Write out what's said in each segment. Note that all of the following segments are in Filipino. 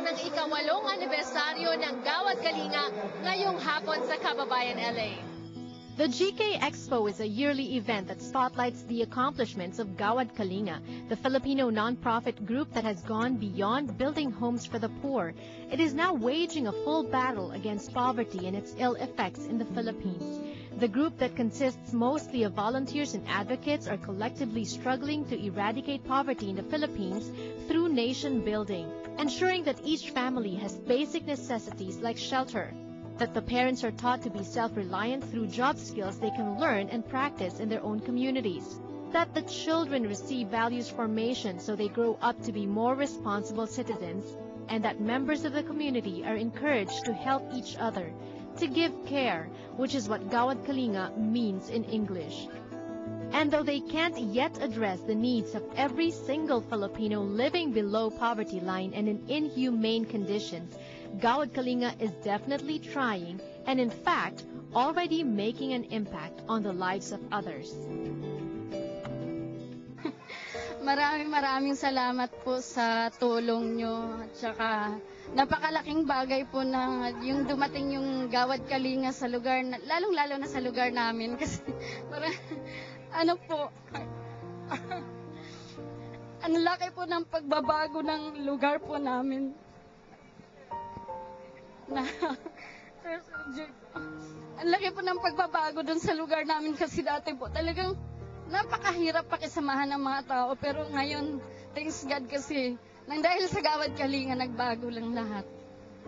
ng ika-8 anibersaryo ng Gawad Kalinga ngayong hapon sa Kababayan, LA. The GK Expo is a yearly event that spotlights the accomplishments of Gawad Kalinga, the Filipino nonprofit group that has gone beyond building homes for the poor. It is now waging a full battle against poverty and its ill effects in the Philippines. The group that consists mostly of volunteers and advocates are collectively struggling to eradicate poverty in the Philippines through nation building, ensuring that each family has basic necessities like shelter, that the parents are taught to be self-reliant through job skills they can learn and practice in their own communities, that the children receive values formation so they grow up to be more responsible citizens, and that members of the community are encouraged to help each other, to give care, which is what Gawad Kalinga means in English. And though they can't yet address the needs of every single Filipino living below poverty line and in inhumane conditions, Gawad Kalinga is definitely trying and in fact already making an impact on the lives of others. Maraming salamat po sa tulong nyo at saka napakalaking bagay po na yung dumating yung Gawad Kalinga sa lugar, lalong-lalo na sa lugar namin kasi para ano po, ang laki po ng pagbabago ng lugar po namin. Ang laki po ng pagbabago dun sa lugar namin kasi dati po talagang napakahirap pakisamahan ng mga tao, pero ngayon, thanks God kasi, nang dahil sa Gawad Kalinga, nagbago lang lahat.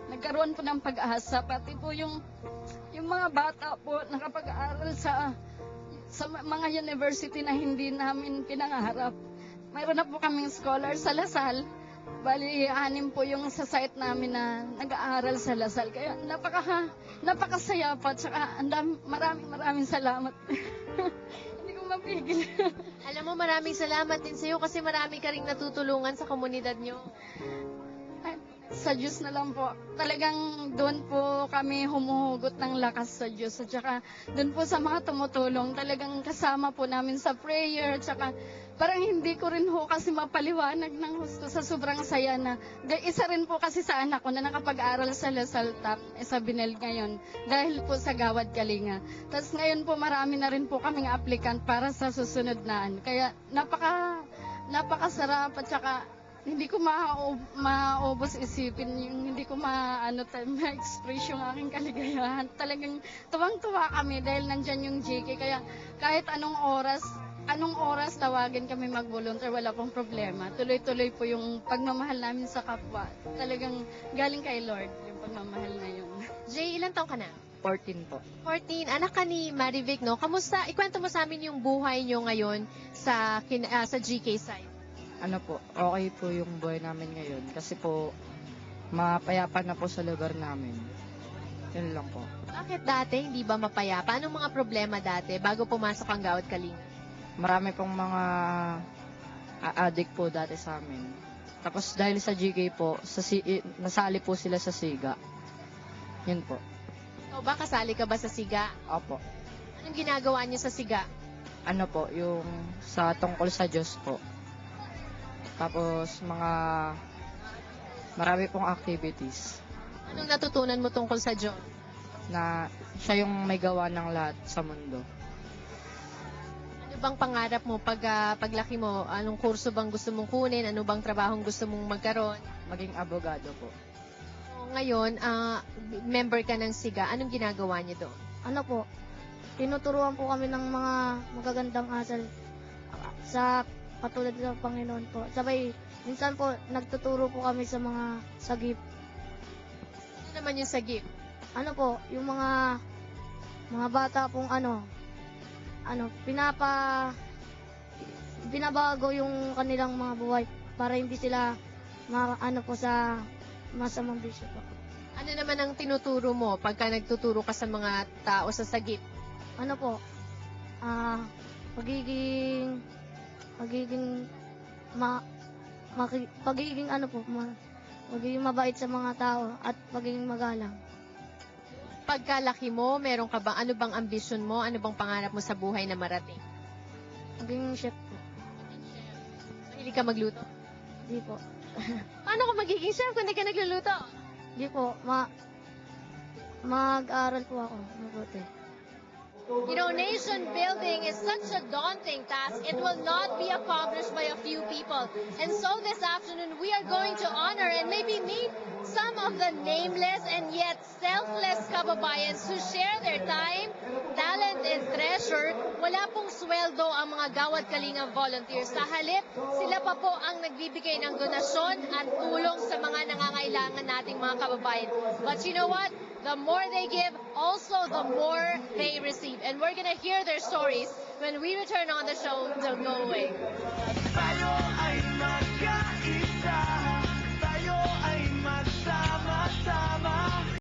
Nagkaroon po ng pag-asa, pati po yung mga bata po nakapag-aaral sa mga university na hindi namin pinangarap. Mayroon na po kaming scholar sa Lasal. Bali, 6 po yung sa site namin na nag-aaral sa Lasal. Kaya napakasaya po, at saka maraming salamat. Mapigil. Alam mo, maraming salamat din sa'yo kasi marami ka ring natutulungan sa komunidad nyo. Sa Diyos na lang po. Talagang doon po kami humuhugot ng lakas sa Diyos. At saka doon po sa mga tumutulong, talagang kasama po namin sa prayer. At saka parang hindi ko rin ho kasi mapaliwanag ng gusto sa sobrang saya na. Isa rin po kasi sa anak ko na nakapag-aral sa Lasal Top, sa Binel ngayon. Dahil po sa Gawad Kalinga. Tapos ngayon po marami na rin po kaming applicant para sa susunod na ano. Kaya napakasarap at saka hindi ko maubos isipin yung hindi ko ma-express yung aking kaligayahan. Talagang tuwang-tuwa kami dahil nandyan yung JK. Kaya kahit anong oras tawagin kami mag-volunteer, wala pong problema. Tuloy-tuloy po yung pagmamahal namin sa kapwa. Talagang galing kay Lord yung pagmamahal na yun. Jay, ilang taong ka na? 14 po. 14. Anak ka ni Marivic, no? Kamusta? Ikwento mo sa amin yung buhay nyo ngayon sa GK side. Ano po, okay po yung buhay namin ngayon kasi po mapayapa na po sa lugar namin. Yun lang po. Bakit dati hindi ba mapayapa? Anong mga problema dati bago pumasok ang Gawad Kalinga? Marami pong mga addict po dati sa amin. Tapos dahil sa GK po, nasali po sila sa SIGA. Yun po. O ba, kasali ka ba sa SIGA? Opo. Anong ginagawa niyo sa SIGA? Ano po, yung sa tungkol sa Diyos po. Tapos marami pong activities. Anong natutunan mo tungkol sa Diyos? Na siya yung may gawa ng lahat sa mundo. Ano bang pangarap mo paglaki mo? Anong kurso bang gusto mong kunin? Ano bang trabahong gusto mong magkaroon? Maging abogado po. So, ngayon, member ka ng SIGA. Anong ginagawa niyo doon? Ano po, tinuturuan po kami ng mga magagandang asal sa katulad ng Panginoon po. Sabay, minsan po, nagtuturo po kami sa mga sagip. Ano naman yung sagip? Ano po, yung mga bata pong binabago yung kanilang mga buhay para hindi sila po sa masamang bisyo po. Ano naman ang tinuturo mo pagka nagtuturo ka sa mga tao sa sagip? Ano po, pagiging mabait sa mga tao at pagiging magalang. Pagkalaki mo, meron ka bang, ano bang ambisyon mo? Ano bang pangarap mo sa buhay na marating? Maging chef po. Mahilig ka magluto? Hindi po. Paano ka magiging chef kung hindi ka nagluluto? Hindi po, mag-aral po ako. Mabuti. You know, nation building is such a daunting task. It will not be accomplished by a few people. And so this afternoon, we are going to honor and maybe meet some of the nameless and yet selfless kababayans who share their time, talent, and treasure. Wala pong sweldo ang mga Gawad Kalinga volunteers. Sa halip, sila pa po ang nagbibigay ng donasyon at tulong sa mga nangangailangan nating mga kababayan. But you know what? The more they give, also the more they receive. And we're gonna hear their stories when we return on the show. Don't go away. Tayo ay magkaiba.